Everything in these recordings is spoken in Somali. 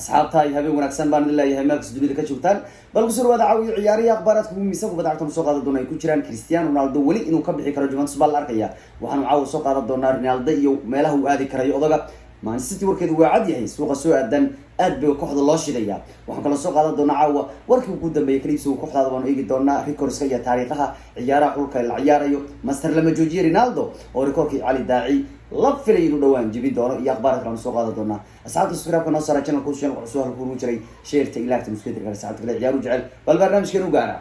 asxaabta ay habeen wanaagsan baan leeyahay meel kasta dunida ka joogtaan bal ku soo wada caawiyo ciyaariyaha akhbaaradka ugu miisan kubadda cagta soo qaadan doona ay ku jiraan Cristiano Ronaldo wali inuu ka bixi karo Juventus baa la arkaya waxaanu caawa soo qaadan doonaa Ronaldo iyo meelaha uu aadi karayo odaga Man City warkeedu waa cad yahay suuqa soo aadan aad bay kooxda loo shidaya waxaan kala soo qaadan doonaa caawa warkii ugu dambeeyay kaliibsiga kooxda waan eegi doonaa records-ka iyo taariikhaha ciyaaraha xulka la ciyaarayo master lama joojiyo Ronaldo oo record-kii Ali Daaci la filay inuu dhawaan jibi doono iyo akhbaaradka aan soo qaadan doonaa asxaabta subscribe-ka noo saara channel-ku soo halku ugu jiray share-ta ilaagta muskidka asxaabta kale ciyaaru jecel bal barnaamijkeenu gaara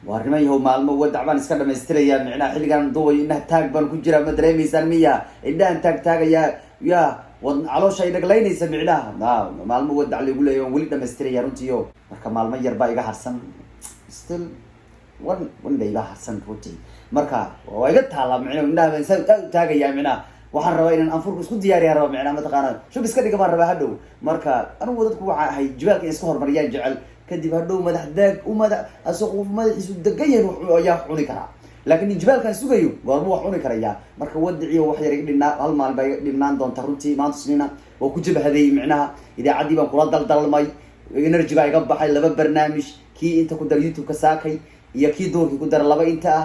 warnimay yahow maalmo wadac baan iska dhamaystiraya micnaha xilligan duway inna taag baan ku jira ma dareemaysan miya indhaan taagaya ya wad caloosha ay dhaglaynaysa micnaha maalmo wadac lagu leeyahay wali dhamaystiraya runtiyo marka maalmo yar baa iga harsan still one day baa harsan runtii marka waa iga taala micnaha indhaha insan taagaya micnaha waxaan rabaa inaan anfurku isku diyaariyo raba micnaha mataqaana shub iska dhiga baan rabaa hadhow marka anigu dadku waxa ahay jibaalka iska hormariyaan jecel kadib hadhow madax daag u madax asoo madaxiisu degan yahay wuxuu ayaa cuni karaa laakiin jibaalkan sugayo goorma wax cuni karaya marka wadiciyo wax yar iga dhinaa hal maalin baa dhinaan doonta runtii maanta isniina oo ku jabhaday micnaha idaacadii baan kula daldalmay energy baa iga baxay laba barnaamij kii inta ku dar YouTube ka saakay iyo kii doorkii ku dar laba inta ah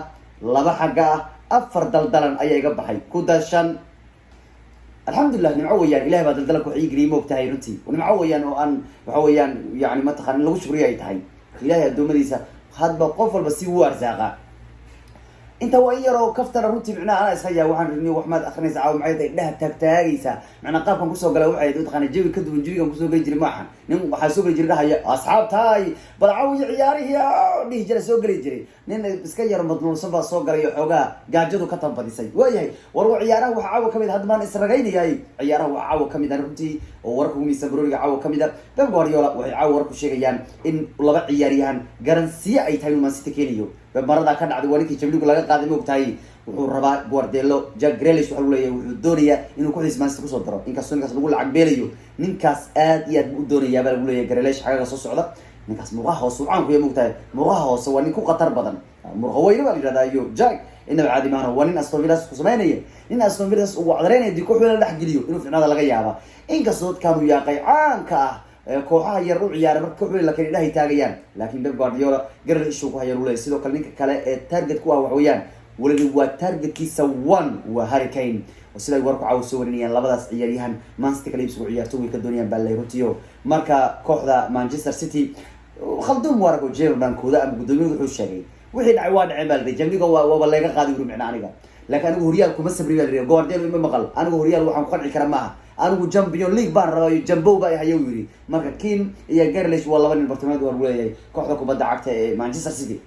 laba xagga ah afar daldalan ayaa iga baxay ku dashan alxamdulillah nimco weyaan ilahay baa daldalanka wax ii geliyay moogtahay runtii nimco weyaan oo aan waxa weeyaan yani mataqaan in lagu shukriyo ay tahay ilahay adoomadiisa hadba qof walba si uu arsaaqa inta waa yaroo kaftana runtii micnaha ana ishayaa waxaan riniyo wax maad akhrinaysa caawa maxay tahay dhaha taagtaagaysa macnaa qaabkan kusoo galay waxay mataqaana jawi ka duwan jawigan kusoo geli jiray maahan nin waxaa soo geli jiray dhahaya asxaabtaay bal caawiyo ciyaarihii dhihi jira soo geli jiray nin iska yar madluulsan baa soo galay oo xoogaa gaajadu ka tambadisay waayahay war ciyaaraha waxa caawa kamid hadda maan isragaynayay ciyaaraha waxa caawa kamid ah runtii oo warka ugu miisan baroriga caawa kamid ah Pep Guardiola waxay caawa warku sheegayaan in laba ciyaaryahan garansiye ay tahay Man City keenayo marada ka dhacday walikii Champions laga qaaday moogtahay wuxuu rabaa Guardiola Jack Grealish waxa uu leeyahay wuxuu doonayaa inuu kooxdiisa Man City ku soo daro inkastoo ninkaas lagu lacag beelayo ninkaas aad iyo aad u doonayaa baa lagu leeyahay Grealish xagaga soo socda ninkaas muqaha hoos u caan ku yahay moogtahay muqaha hoos waa nin ku qatar badan murqaweyna baa yiraahdaa iyo Jack inna caadi maana waa nin Aston Villa ku sameynaya nin Aston Villa uu cadareynaya dii kooxda la dhex geliyo inuu ficnaada laga yaaba inkastoo dadkan uu yaaqay caanka ah kooxaha yar u ciyaaray marka kooxda la kale dhahay taagayaan laakiin Pep Guardiola garal ishu ku hayay ulay sidoo kale ninka kale ee target ku ah wax weeyaan waliba waa targetkiisa one waa Harry Kane oo sida ay warku caaw soo warinayaan labadaas ciyaaryahan Man City kale isku ciyaarto way ka doonayaan balay runtiyo marka kooxda Manchester City khaldum warko Jordan kooda ama gudoomiyadu wuxuu sheegay wixii dhacay waa dhacay balday jambiga waa laga qaaday uru micna aniga laakiin anigu horyaal kuma sabri baa leeyahay Guardiola ima maqal anigu horyaal waxaan ku qanci karaa maaha anigu Champions League baan rabaa jambo baa hayo yiri marka Kane iyo Grealish waa laba nin bartamaad war weeyay kooxda kubadda cagta ee Manchester City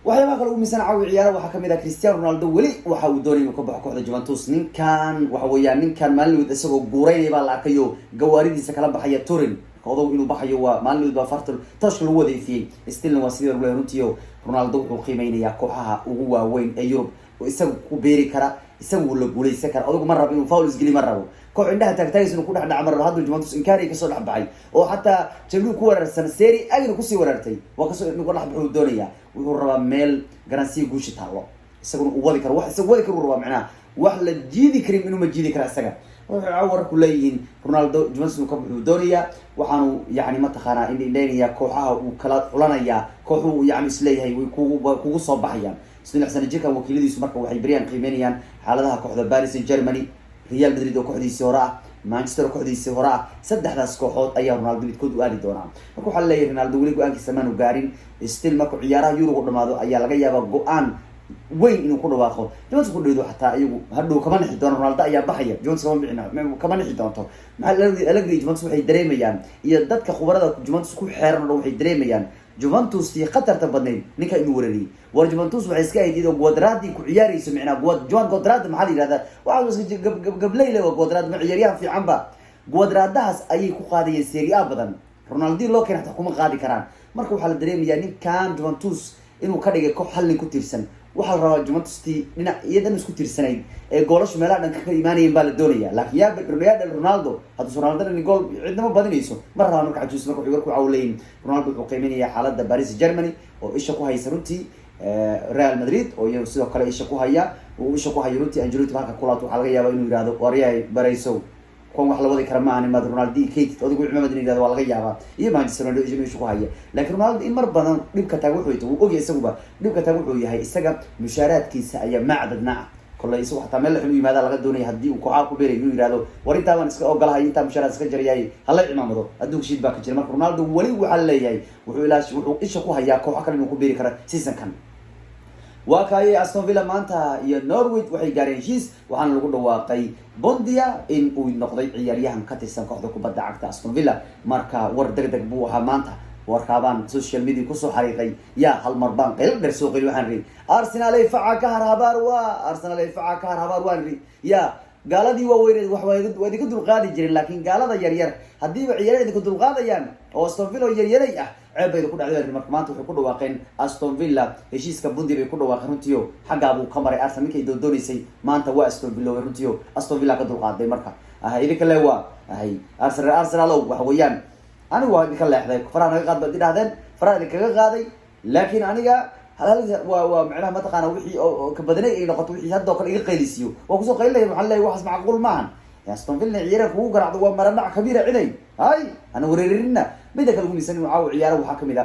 waxyaaba kale uu miisan caawi ciyaaro waxa kamid ah Cristiano Ronaldo wali waxa uu doonay inuu ka baxo kooxda Juventus ninkan waxa weeyaan ninkan maalin isagoo guureynay baa la arkayo gawaaridiisa kala baxaya Turin koodo inuu baxayo waa maalin baa fartal toosh lagu wadeeyay still waa sidii lagu runtiyo Ronaldo wuxuu qiimeynaya kooxaha ugu waaweyn ee Europe oo isagu ku beeri kara isagu la guuleysan kara adigu ma rabo inuu foul isgeli ma rabo koox indhaha taagtaagaysa inuu ku dhex dhac mar rabo hadda Juventus inkaari ka soo dhex baxay oo xataa Champions ku weerarsan Serie A ku sii weerartay waa ka soo inuu ku dhex baxo doonaya wuxuu rabaa meel garansi guushi taalo isagu uu wadi karo wax isagu wadi karo rabaa macnaha wax la jiidi karin inuu ma jiidi kara isaga wuxuu cawar ku leeyihiin Ronaldo Juventus uu ka baxo doonaya waxaanu yaani ma taqaana in indheynaya kooxaha uu kala xulanaya kooxu yaani isleeyahay way kugu soo baxayaan sidoo xsan jirkan wakiiladiisu marka waxay bariyaan qiimeynayaan xaaladaha kooxda Paris Saint-Germain Real Madrid oo kooxdiisii hore ah Manchester kooxdiisii hore ah saddexdaas kooxood ayaa Ronaldo midkood u aadi doona marka waxa la leeyahay Ronaldo wali go'aankiisa maanu gaarin still marka ciyaaraha Euro ku dhamaado ayaa laga yaabaa go'aan weyn inuu ku dhawaaqo Juventus ku dhiido xataa iyagu hadhow kama nixi doono Ronaldo ayaa baxaya Juventus kama nixi doonto maxaa la Juventus waxay dareemayaan iyo dadka khubarada Juventus ku xeeran oo waxay dareemayaan Juventus tii khatarta badneyd ninka inuu weerariyay war Juventus waxay iska aydiyeen Guadradi ku ciyaarayso micna Juan Guadradi maxaa la yiraahdaa waxa uu gablay leh Guadradi ma ciyaariyaha fiican ba Guadradaas ayay ku qaadayeen Serie A badan Ronaldo loo keenay xataa kuma qaadi karaan marka waxa la dareemayaa ninkan Juventus inuu ka dhigay koox hal nin ku tirsan waxa la rabaa Juventus tii dhinac iyadan isku tirsanayd ee goolashu meelaha dhanka ka imaanayeen baa la doonaya laakiin yaa Ronaldo hadduu Ronaldo in gool cidnimo badinayso mar raba marka cajuus marka wuxuu ku cawleyn Ronaldo wuxuu qiimeynaya xaaladda Paris Saint-Germain oo isha ku haysa runtii Real Madrid oo iyagu sidoo kale isha ku haya runtii Ancelotti marka kulaad waxa laga yaabaa inuu yiraahdo wariyay barayso kuwan wax la wadi kara maahan mad Ronaldo Kate adigu ciidamada inay waa laga yaabaa iyo Manchester United inuu ku haya laakiin Ronaldo in mar badan dhibka taag wuxuu og isaguba dhibka taag wuxuu yahay isaga mushaaraadkiisa ayaa macdadna kulay isoo xataa meel xiluu yimaada laga doonay hadii uu kooxaha ku beeray inuu yiraahdo warinta waan iska ogolahay inta mushaaraad iska jariyay hala ciidamado adduun shid baa ka jira marka Ronaldo wali waxa leeyahay wuxuu isha ku hayaa koox kale inuu ku beeri karo season kan وكاي أستون فيلا مانتا يا نورويج وحي جارينشيس وعن لقول واقعي بونديا إن ونقضي عياريهم كتير كوحدة كوبدا عكت أستون فيلا ماركا وردك بوها مانتا وركابان سوشيال ميديا كوسو حريقي يا هالمربان قيل درسوق الوحنري أرسنال يفعل كهربار أرسنال يفعل كهربار وانري يا قال دي وويرد ودي كنت الغادي جري لكن قال هذا يرير هدي عياري دي كنت الغادي يعني أو أستون فيلا يريري عيب يكون على المركب مانتو يكون واقعين أستون فيلا هشيس كبوندي بيكون واقعين تيو حاجة أبو كمرة أرسنال ميكي دوني سي مانتا وأستون فيلا ورنتيو أستون فيلا كدر قاعد مركب هاي ذيك اللي هو هاي أرسنال وحويان أنا هو ذيك اللي هذا فران قاعد بدي هذا فران ذيك قاعد لكن أنا هل ومعناها ما تقانا وحي كبدني إيه نقطة وحي هذا كان إيه قيلسيو وقصو قيل له محل واحد معقول معن يا أستون فيلا عيارك هو قرع ضوا مرنع كبيرة علي هاي أنا وريرنا بدك الجون يسني معاه عياره وحكم إذا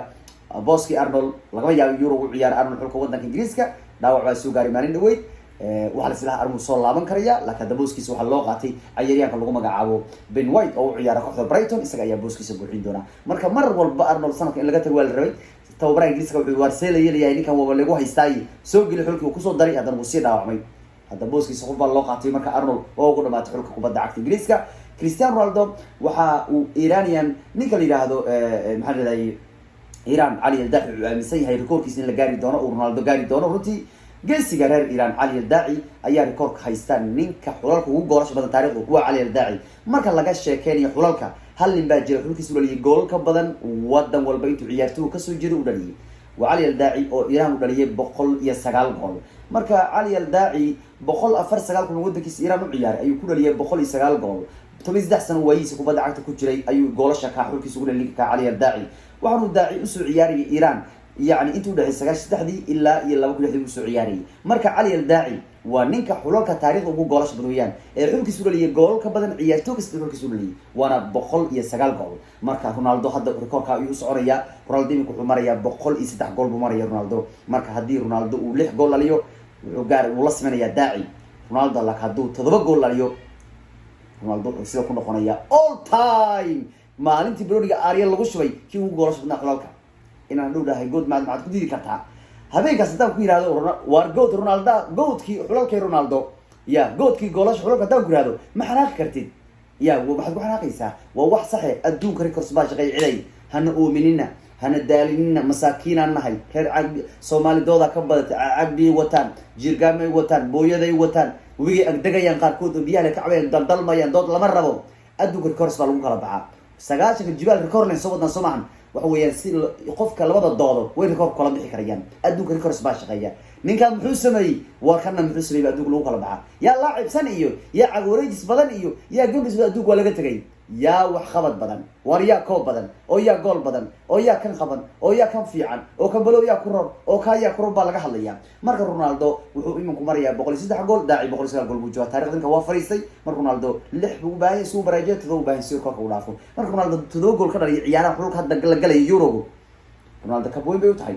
بوسكي أرنولد لقما يا يورو عيار أرنولد حلقة ودنا كإنجليزكا داوع بسوا قاري مالين دويت وعلى سلاح أرنولد صار لابن كريا لكن بوسكي سوى اللغة عياريان كان لقما قاعو بين وايت أو عياره كحد برايتون إسقى يا بوسكي سبوعين دونا مركب مرة والأرنولد سنة إن لقت الوالد ربي توبرا إنجليزكا وارسيل يلي يعني كان هو اللي هو هيستاي سوق الحلقة وكسر دري هذا الموسيقى داوعمي هذا بوسكي سوى اللغة مركب أرنولد أو قلنا ما تحلقة وبدأ عكس إنجليزكا كريستيانو رونالدو وحا إيرانيان نيكل يراهدو محل إيران علي الداعي مسيح هاي ريكورد كيسين لجاري دونا ورونالدو جاري دونا روتي جنسي جرار إيران علي الداعي أيها ريكورد هايستان نينك حلالك هو جورش بدن تاريخه هو علي الداعي مركز لقاش كاني حلالك هل لمباجر حلالك يسولي لي جول كبدن ودن والبيت عيارته كسجروا ودلي وعلي الداعي أو إيران ودلي بقول يسجل جول مركز علي الداعي بقول أفر سجل كل ودك كيس إيران وعيار أيو كل لي بقول يسجل جول تميز دحسن ويس وبدأ عكت كجري أيو جولش كحول كيسول اللي كعلي الداعي وحنو الداعي أسو عياري إيران يعني أنتوا ده السجاش تحدي إلا بكل حد أسو عياري مركز علي الداعي وننك حلول كتاريخ وجو جولش بدويان حلول كيسول اللي جول كبدن عيارتو كيسول اللي وأنا بقول يسجل جول مركز رونالدو هذا ريكورد كيوس عريا رونالدو يكون مريا بقول يسدح جول بمريا رونالدو مركز هدي رونالدو ولح جول عليه وجار ولص من الداعي رونالدو لك هدو تضرب جول عليه رونالدو سيدا كنا قنايا all time ما أنتي برونيجا أريال لغوشوي كي هو جولش بدنا خلالك إن أنا نقول هاي جود ما تقدري كتها هذا كسرتهم كي هذا وارجود رونالدو جود كي خلالك رونالدو يا جود كي جولش خلالك كتها كي ما حناك كرتين يا وبحد حناك يسا وواحد صحيح أدون كريكورس باش غير علي هنؤمننا هندالينا مساكين النهاي خير عقد صومالي دودا كبدت عقدي وطن جيرجامي وطن بويدي وطن وبيجي أقدقيان قاركود بيها لكعبين دل ما يندود لما ربو أدوك الكورس بالون كلا بعض سجاش الجبال ريكورن صوتنا سمعن وهو ينسيل يقف كلامه الضاد وين ريكورد كلام بيحكيان أدوك الكورس باش غير من كان محسمي وكان محسمي بأدوك لون كلا بعض يا لاعب سنة إيو يا عقوريجس بدن إيو يا جوجس بأدوك ولا جتري يا وحخبط بدن وريا كوب بدن أو يا جول بدن أو يا كان خبن أو يا كان فيعن أو كان بلو يا كرر أو كايا كرر بالك حليا مرة رونالدو وهو إمكن مريا بقول سيد حقول داعي بقول سيد حقول بوجوه تاريخ ذنك هو فريسي مرة رونالدو لحب وباهي سو براجات ذو باهي سير كوكا ولافو مرة رونالدو تذو جول كذا يعرف حلول هذا قل يورو رونالدو كابوين بيوتاي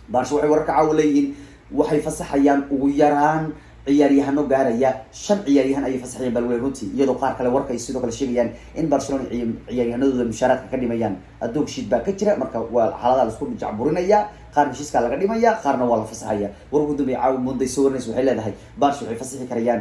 بارش وحي ورك عولين وحي فصح أيام ويران عياريهانو gaaraya shan ciyaaryahan ay fasaxeen balweyn runtii iyadoo qaar kale warka ay sidoo kale sheegayaan in Barcelona ciyaaryahanadooda mushaaraadka ka dhimayaan adoog shid baa ka jira marka waa xaalada la isku jacburinaya qaar heshiiska laga dhimaya qaarna waa la fasaxaya warku dumay caaw munday soo warnayso waxay leedahay Barcelona waxay fasaxi karayaan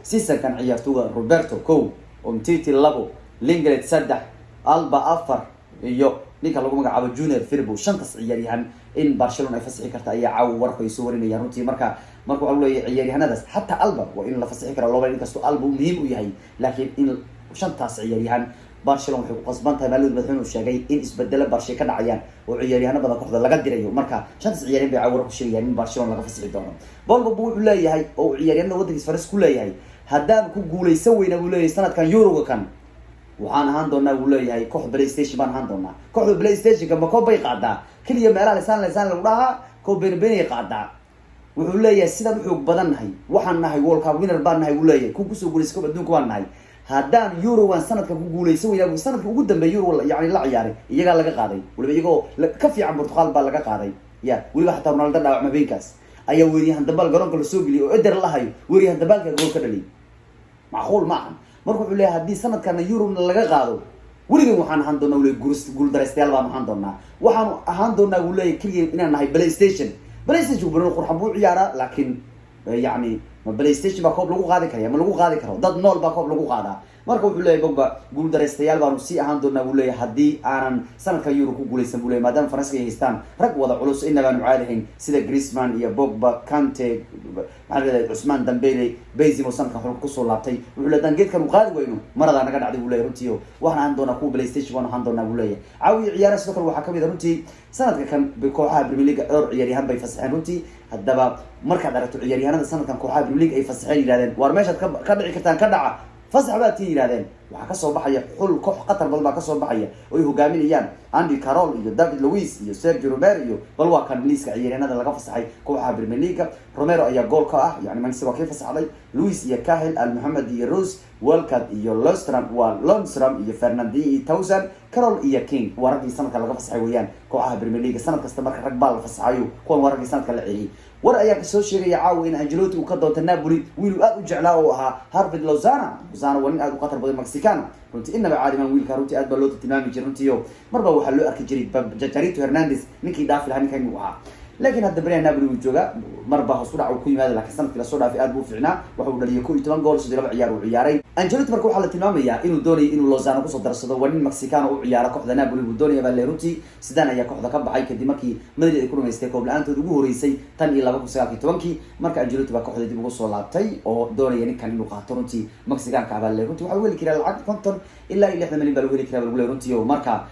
season kan ciyaartooyga Roberto Kow Umtiti labo Lingard saddex Alba afar iyo ninka lagu magacaabo Junior Firpo shantas ciyaaryahan in Barcelona ay fasaxi karta ayaa caaw warka ay soo warinayaan runtii marka waxa uu leeyahay ciyaaryahanadaas hatta Alba waa in la fasaxi karo laba in kasto Alba muhiim u yahay laakiin in shantaas ciyaaryahan Barcelona waxay ku qasban tahay maalin madaxweynuhu sheegay in isbedelo Barcelona ka dhacayaan oo ciyaaryahanada badan kooxda laga dirayo marka shantaas ciyaaryahan bay caaw ku sheegayaan in Barcelona laga fasaxi doono Bolbo wuxuu leeyahay oo ciyaaryahanada waddankiisa Faris ku leeyahay haddaan ku guuleysan weyna uu leeyahay sanadkan Euro kan waxaan ahaan doonaa uu leeyahay koox PlayStation baan ahaan doonaa kooxda PlayStation ka ma koob bay qaadaa kaliya meelaha lisaan lagu dhahaa koob been qaadaa wuxuu leeyahay sidaan xoog badan nahay waxaan nahay World Cup winner baan nahay uu leeyahay ku soo guuleysay koob adduunka waan nahay haddaan euro waan sanadka ku guuleysan weyna sanadka ugu dambeeya euro yani la ciyaaray iyagaa laga qaaday waliba iyagoo ka fiican Portugal baa laga qaaday ya waliba xataa Ronaldo dhaawac mabeenkaas ayaa weeriyahan dabal garoonka la soo geliyay oo eder la hayo weeriyahan dabalka gool ka dhaliyay macquul ma aha marka wuxuu leeyahay haddii sanadkan euro laga qaado weligan waxaan ahaan doonaa weli guul dareystayaal baan ahaan doonaa waxaan ahaan doonaa wuu leeyahay keliya inaan nahay PlayStation bano qurxan buu ciyaaraa laakiin yani ma PlayStation baa koob lagu qaadi karaya ma lagu qaadi karo dad nool baa koob lagu qaadaa marka wuxuu leeyahay Pogba guul dareystayaal baanu sii ahaan doonaa wuu leeyahay haddii aanan sanadka euro ku guuleysan buu leeyahay maadaama Faransiga ay haystaan rag wada culus inaba aanu caadihin sida Griezmann iyo Pogba Kante maxaa Ousmane Dembele Benzema sanadka hore ku soo laabtay wuxuu leeyahay geedkan uu qaadi weyno marada naga dhacday buu leeyahay runtii waxaan ahaan doonaa ku PlayStation waan ahaan doonaa buu leeyahay caawi ciyaaraha sidoo kale waxaa kamid ah runtii sanadka kan kooxaha Premier League dhowr ciyaaryahan bay fasaxeen runtii haddaba markaad aragto ciyaaryahanada sanadkan kooxaha Premier League ay fasaxeen yiraahdeen war meeshaad ka dhici kartaan ka dhaca fasax baa tii yiraahdeen waxaa kasoo baxaya xul koox qatar badan baa kasoo baxaya oo ay hogaaminayaan Andy Carroll iyo David Luiz iyo Sergio Romero iyo bal waa kan liiska ciyaaryahanada laga fasaxay kooxaha Premier League Romero ayaa gool ka ah yani Manchester waa ka fasaxday Luiz iyo Cahill Al-Mohamed iyo Rose Walcott iyo Lundstram iyo Fernandinho iyo Townsend Carroll iyo King waa ragii sanadka laga fasaxay weeyaan kooxaha Premier League sanad kasta marka rag baa la fasaxayo kuwan waa ragii sanadka la celiyay war ayaa kasoo sheegaya caawa in Ancelotti uu ka doonto Napoli wiil aad u jeclaa oo ahaa Harvey Lozano waa nin aad u qatar badan Mexican runtii inaba caadi man wiilka runtii aad baa loo tilmaami jiray runtii marba waxaa loo arki jiray Chicharito Hernandez ninkii dhaafi lahaa ninkan uu ahaa laakiin hadda bariya Napoli uu jooga marba hoos u dhac uu ku yimaado laakiin sanadkii la soo dhaafay aad buu fiicnaa waxa uu dhaliyay 12 gool sidii laba ciyaar uu ciyaaray Ancelotti marka waxaa la tilmaamayaa inuu doonayo inuu Lozano ku soo darsado waa nin Mexican oo u ciyaara kooxda Napoli uu doonaya baa runtii sidaan ayaa kooxda ka baxay kadib markii Madrid ay ku rumaystay koob la'aantood ugu horeysay tan iyo 2019 marka Ancelotti baa kooxda dib ugu soo laabtay oo doonaya ninkan inuu qaato runtii Mexican ka baa runtii waxa uu weli kiraa lacag 50 ilaa 60 milyan baa weli kiraa runtii marka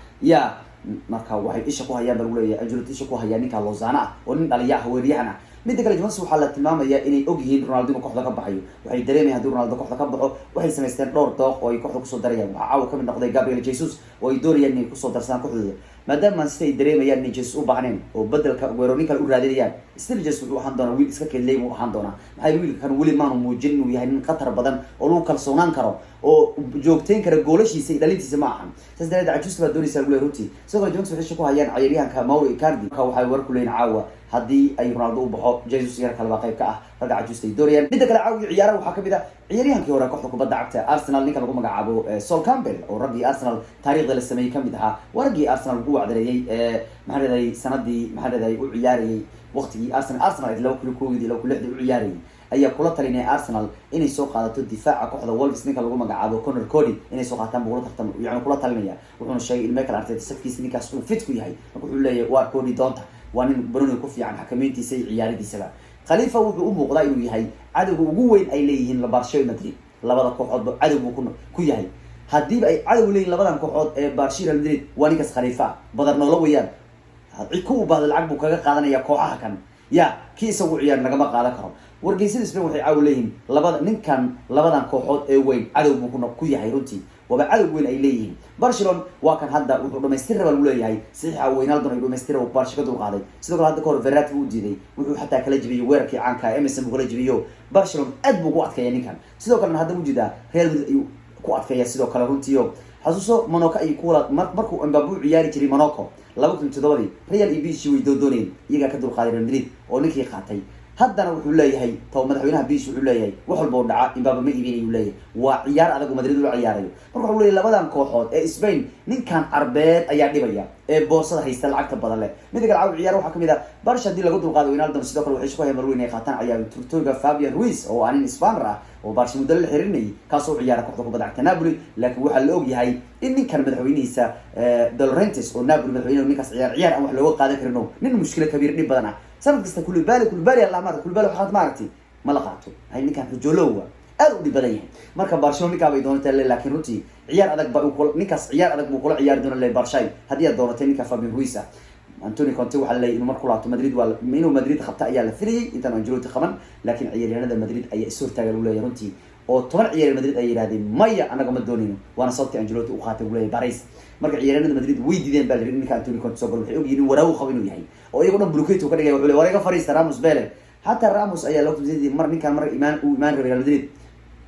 marka waxay isha ku hayaan bal leeyahay Ancelotti isha ku hayaan ninka Lozano oo nin dhaliyaha weeriyahana mid kale Juventus waxaa la tilmaamayaa inay og yihiin Ronaldo inuu kooxda ka baxayo waxay dareemayaan haddii Ronaldo kooxda ka baxo waxay sameysteen dhowr dooq oo ay kooxda ku soo darayaan waxa caawa ka mid noqday Gabriel Jesus oo ay doonayaan inay ku soo darsadaan kooxdooda maadaama ay dareemayaan in Jesus u baahneen oo bedelka weerarooyinka u raadinayaan still Jesus wuxuu ahaan doonaa wiil iska keelay uu ahaan doonaa maxay wiilkan weli maanu muujin inuu yahay nin qatar badan oo lagu kalsoonaan karo oo joogteyn kara goolashiisa iyo dhalintiisa ma ahan saas darteed Juventus baa doonaysa guul runtii sidoo Juventus waxay ku hayaan ciyaaryahanka Mauro Icardi waxay war ku leeyeen caawa haddii ay Ronaldo u baxo Jesus yar kale baa qayb ka ah ragga Juventus ay doonayaan mid kale caawi ciyaaraha waxaa kamid ah ciyaaryahankii hore kooxda kubadda cagta Arsenal ninka lagu magacaabo Sol Campbell oo raggii Arsenal taariikhda la sameeyay kamid ahaa waragii Arsenal ugu wacdareeyay maxaa sanadii maxaa u ciyaarayay waqtigii Arsenal ay loo kulkoodii loo kulixday u ciyaarayay ayaa kula talinay Arsenal inay soo qaadato difaaca kooxda Wolves ninka lagu magacaabo Conor Cody inay soo qaataan buulo tartan yani kula talinaya wuxuuna sheegay in Mikel Arteta safkiisa ninkaas uu fit ku yahay wuxuu leeyahay waa Cody doonta waa nin Bruno ku fiican xakameyntiisa iyo ciyaaradiisa Khalifa wuxuu u muuqdaa inuu yahay cadowga ugu weyn ay leeyihiin Barcelona Madrid labada kooxood cadow buu ku yahay haddii ay cadow leeyihiin labadan kooxood ee Barcelona Madrid waa ninkaas Khalifa badar noola weeyaan cid ku baad lacag buu kaga qaadanaya kooxaha kan kiisa uu ciyaar nagama qaadan karo wargeysyada Spain waxay caaw leeyihiin labadan kooxood ee weyn cadow buu ku yahay runtii waba cadow weyn ay leeyihiin Barcelona waa kan hadda wuxuu dhameystir raba uu leeyahay saxiixa Wijnaldum ay dhameystir oo Barcelona dul qaaday sidoo kale hadda ka hor Verratti uu diiday wuxuu xataa kala jibiyay weerarkii caanka Emerson buu kala jibiyo Barcelona aad buu u adkeeyay ninkan sidoo kale hadda uu jidaa Real Madrid ayuu ku adkeeyay sidoo kale runtii xasuuso Monaco ay ku wada markuu Mbappé u ciyaari jiray Monaco 2007 Real ibishi way dooneen iyaga ka dul qaaday Real Madrid oo ninkii qaatay haddana wuxuu leeyahay taw madaxweynaha biish wuxuu leeyahay wax walba oo dhaca Mbappé ma iibinayo leeyahay waa ciyaar adag oo Madrid u ciyaarayo marka wuxuu leeyahay labadan kooxood ee Spain ninkan arbeed ayaa dhibaya ee boorsada haysta lacagta badan leh mid kale caaw ciyaar waxa kamid ah Barca hadii lagu dul qaado Wijnaldum sidoo kale waxay isku hayaan marweyn ay qaataan ciyaar Turkiga Fabian Ruiz oo aan Isbaan ah oo Barca muddo la xirinay kaasoo ciyaara kooxda kubadda cagta Napoli laakiin waxa la og yahay in ninkan madaxweynihiisa De Laurentiis oo Napoli madaxweynaha ninkaas ciyaar aan wax looga qaadan karin nin mushkil kabiir dhib badan ah sanad kasta kulibali Allah mar kulibali waxaad maartay ma la qaato hay ninkan xujolowa aad u dhib badan yahay marka Barcelona ninka bay doontaa laakiin runtii ciyaar adag baa ninkaas ciyaar adag buu kula ciyaar doona Barca hadii aad dooratay ninka Fabian Ruiz Antonio Conte waxa la inuu markuu laabto Madrid waa inuu Madrid qabta ayaa la filayay intaan Ancelotti qaban laakiin ciyaaryahanada Madrid ayaa isoo taagan u leeyahay runtii oo 10 ciyaar Madrid ay yiraahdeen maya anaga ma doonayno waana sababta Ancelotti u qaatay u leeyahay Paris marka ciyaaryahanada Madrid way diideen baa ninka Antonio Conte soo gal waxay ogyihiin waraaw qabo inuu yahay oo iyagu dhan blockade ka dhigay wuxuu wareega fariista Ramos Bale hatta Ramos ayaa loo tumsiyay mar ninkan mar iimaan rabay Real Madrid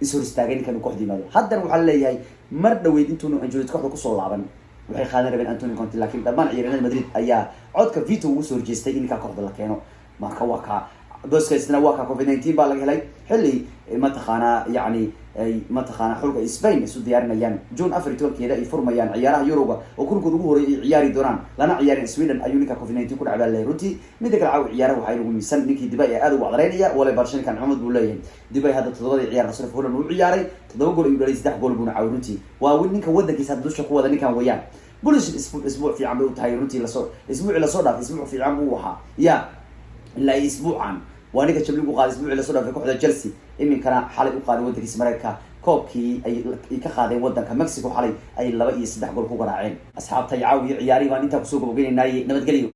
isor istaagay ninkan kooxda yimaado haddana waxaa leeyahay mar dhaweyd intuu Ancelotti kooxda kusoo laaban waxay qaadan rabeen Antonio Conte laakiin dhammaan ciyaaryahanada Madrid ayaa codka veto ugu soo horjeestay in ninka kooxda la keeno marka waa ka Busquetsna waa ka COVID-19 baa laga helay xilli mataqaana yani mataqaana xulka Spain isu diyaarinayaan June 14keeda ay furmayaan ciyaaraha Euroga oo kulkooda ugu horeeyay ciyaari doonaan lana ciyaarin Sweden ayuu ninka COVID-19 ku dhacay runtii mid kale caaw ciyaaraha waxay ugu miisan ninkii Dibay aad ugu cadareynaya wala Barcelona kan Maxamed buu leeyahay Dibay hadda todobada ciyaar nasr Holland uu ciyaaray 7 gool iyo 3 gool buu caaw runtii waa ninka wadankiisa dusha ku wada ninkan wayaan bulish isbuuc fiican buu tahay runtii la soo isbuuc la soo dhaafay isbuuc fiican buu waxa ya ila isbuucan وانا كتشبلي قاعد اسبوع لا سودا في كوخدا تشيلسي إمين كان حالي وقاعد ودنكيس مريكا كوبكي اي كخادين ودنكا مكسيكو حالي اي 2 iyo 3 gool ku garaaceen asxaabta yaawi ciyaari baan inta ku soo gabagaynay nabadgelyo